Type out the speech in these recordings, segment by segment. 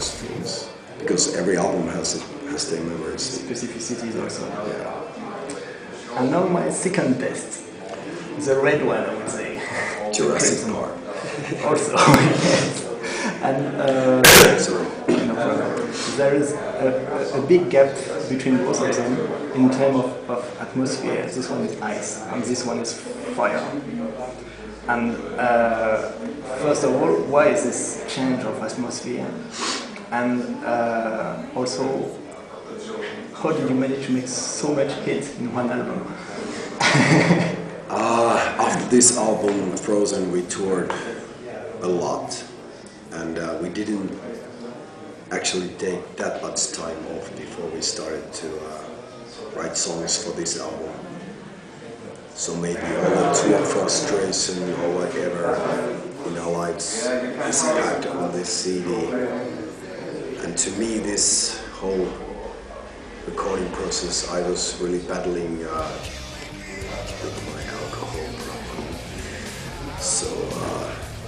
those things, because every album has their memories. Specificities also. Yeah. And now my second best, the red one, I would say. Jurassic Park. Also, yes. And Sorry. no problem. There is a big gap between both of them in terms of atmosphere. This one is ice, and this one is fire. And first of all, why is this change of atmosphere? And also, how did you manage to make so much hits in one album? After this album, Frozen, we toured a lot, and we didn't actually take that much time off before we started to write songs for this album. So maybe all the tour frustration or whatever in our lives is packed on this CD. And to me, this whole recording process, I was really battling with my alcohol problem. So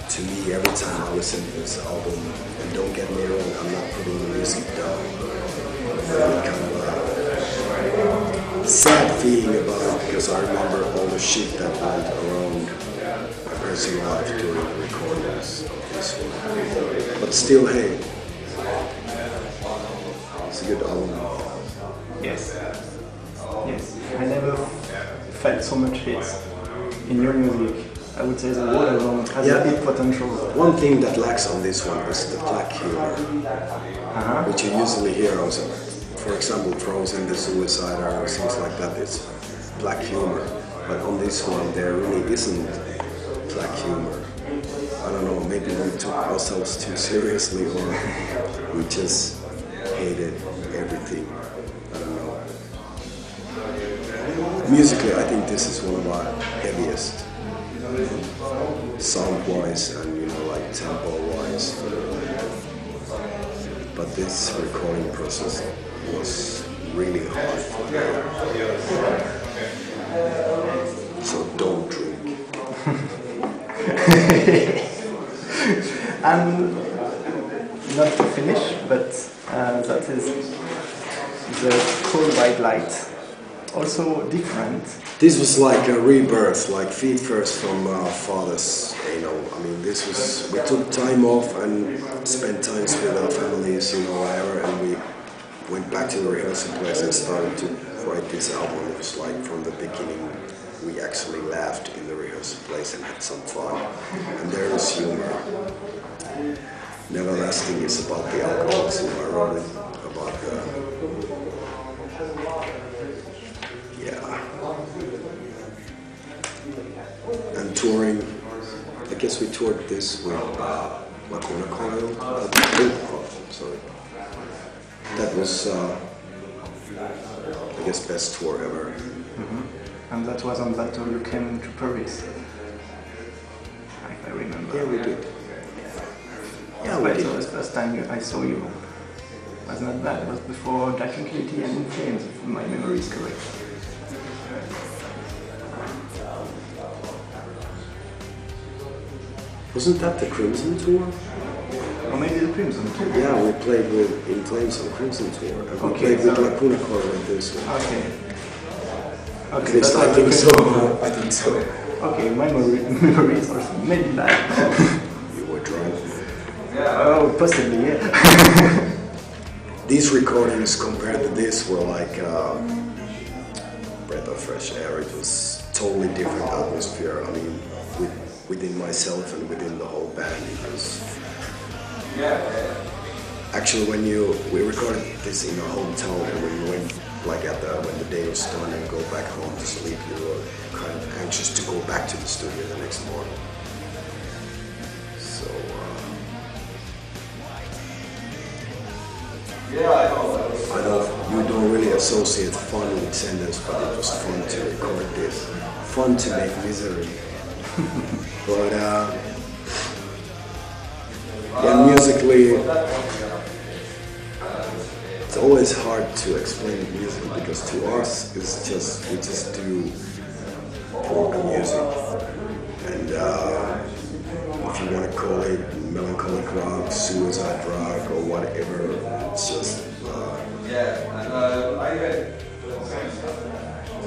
to me, every time I listen to this album, and don't get me wrong, I'm not putting the music down, really kind of a sad feeling about it, because I remember all the shit that went around my personal life during the recordings of this one. But still, hey, it's a good album. Yes. Yes. I never felt so much hits in your music. I would say the whole album has a big potential. One thing that lacks on this one is the black humor, which you usually hear also. For example, Frozen, The Suicider, or things like that, it's black humor. But on this one, there really isn't black humor. I don't know, maybe we took ourselves too seriously, or we just hated everything. I don't know. Musically, I think this is one of our heaviest, sound-wise and like tempo-wise. But this recording process was really hard for me. So don't drink. And not to finish, but that is the Cold White Light. Also different. This was like a rebirth, like feet first from fathers. I mean, this was, we took time off and spent times with our families, whatever, and we went back to the rehearsal place and started to write this album. It was like from the beginning, we actually laughed in the rehearsal place and had some fun. And there is humor. Neverlasting is about the alcoholism. I wrote it about the and touring, I guess we toured this with Lacuna Coil. Sorry. That was, I guess, best tour ever. And that was on that tour you came to Paris, if I remember. Yeah, we did. Yeah, but it was the first time I saw you. It was not bad. It was before Black Tranquility and In Flames, if my memory is correct. Wasn't that the Crimson tour? Or maybe the Crimson tour? Yeah, we played with In Flames on the Crimson tour. And we played with Lacuna Coil with this one. Okay. At least I think so. I think so. Okay, my memory is also maybe bad. You were drunk. Oh, possibly, yeah. These recordings compared to this were like breath of fresh air. It was totally different atmosphere. I mean, within myself and within the whole band, it was. Actually, when we recorded this in our hometown, and when we went when the day was done and go back home to sleep, you were kind of anxious to go back to the studio the next morning. So. I know you don't really associate fun with Senders, but it was fun to record this. Fun to make misery. But yeah, musically, it's always hard to explain music, because to us it's just, we just do folk music. And if you want to call it melancholic rock, suicide rock, or whatever. It's just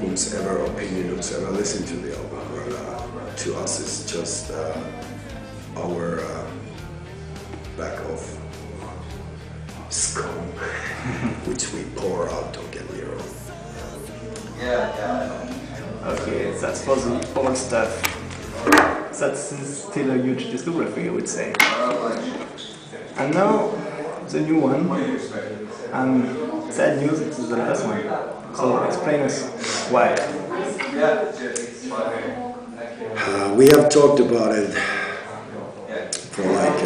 whomever opinion, whomever listen to the album. But to us, it's just our bag of scum, which we pour out. Don't get me wrong. Okay, that's for the old stuff. That's still a huge discography, I would say. And now the new one. And sad news, it is the last one. So explain us why. We have talked about it for like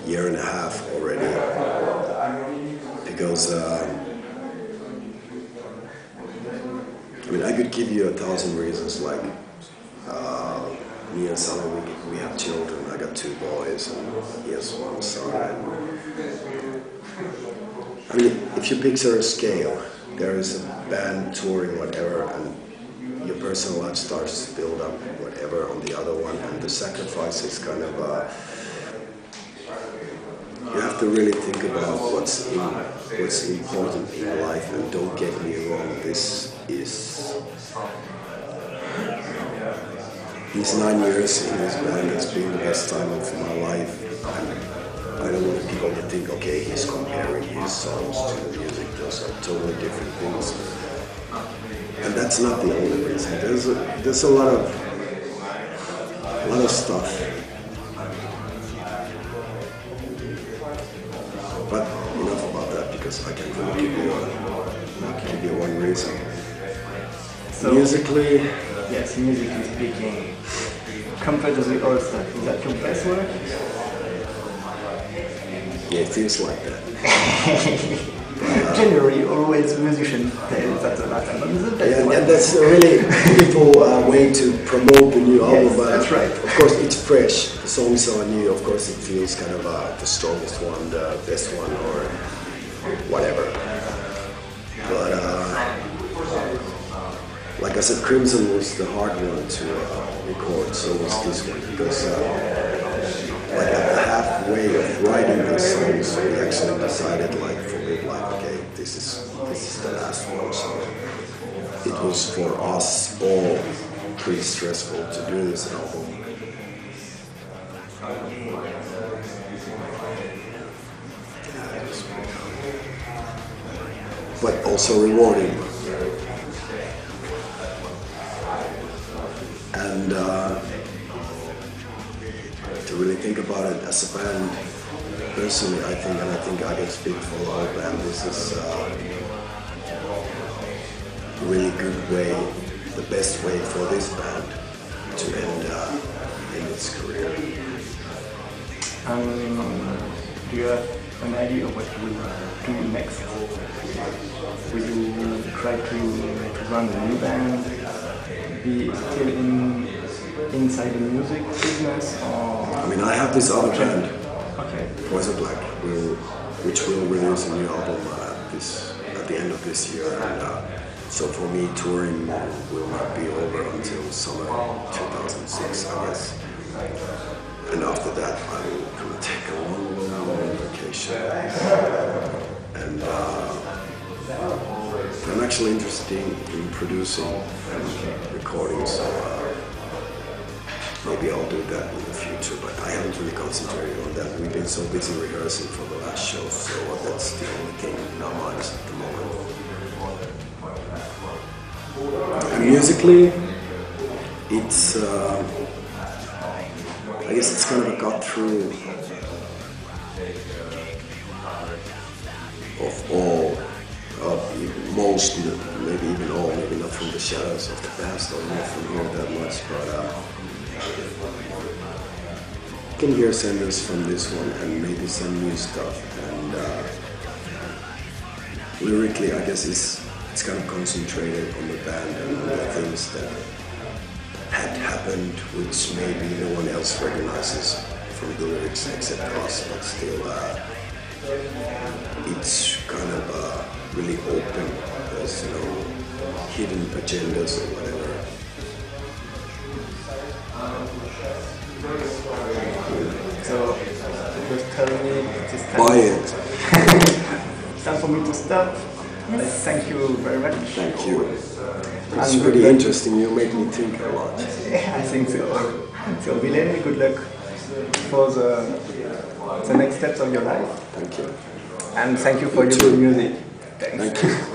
year and a half already, because I mean, I could give you 1,000 reasons, like me and Sally, we have children. I got 2 boys and he has 1 son. I mean, if you picture a scale, there is a band touring whatever, and your personal life starts to build up whatever on the other one, and the sacrifice is kind of you have to really think about what's important in life. And don't get me wrong, these 9 years in this band has been the best time of my life. And I don't want people to think, okay, he's comparing his songs to the music. Those are totally different things. And that's not the only reason. There's a lot of stuff. But enough about that, because I can't really give you one reason. So, musically, yes, musically speaking, compared to the old stuff, is that your best work? Yeah, it feels like that. Generally, always musicians tell that the last album is the best one. And that's a really beautiful way to promote the new album. Yes, that's right. Of course, it's fresh. The songs are new. Of course, it feels kind of the strongest one, the best one, or whatever. But like I said, Crimson was the hard one to record. So was this one, because like at the halfway of writing the songs, we actually decided, like for me, like okay, this is the last one. So it was for us all pretty stressful to do this album. But also rewarding. And to really think about it as a band, personally, I think I can speak for the whole band, this is a really good way, the best way for this band to end its career. Do you have an idea of what you will do next? Will you try to run a new band, be still inside the music business, or? I mean, I have this other band, okay, Poison Black, which will release a new album at the end of this year. And so for me, touring will not be over until summer 2006, I guess. And after that, I will kind of take a long vacation. And I'm actually interested in producing and recording, so maybe I'll do that in the future, but I haven't really concentrated on that. We've been so busy rehearsing for the last show, so that's the only thing in our minds at the moment. And musically, it's I guess it's kind of a cut through of all, most, maybe even all, maybe not from the shadows of the past or not from here that much, but you can hear senders from this one and maybe some new stuff. And lyrically, I guess it's kind of concentrated on the band and on the things that had happened, which maybe no one else recognizes from the lyrics except us, but still it's kind of really open. There's no hidden agendas or whatever. So tell me it is time. Buy it. It's time for me to stop. Yes. Thank you very much. Thank you. It's And pretty good luck. interesting. You make me think a lot. Yeah, I think so. So, Ville, good luck for the next steps of your life. Thank you. And thank you for You your too. good music. Thanks. Thank you.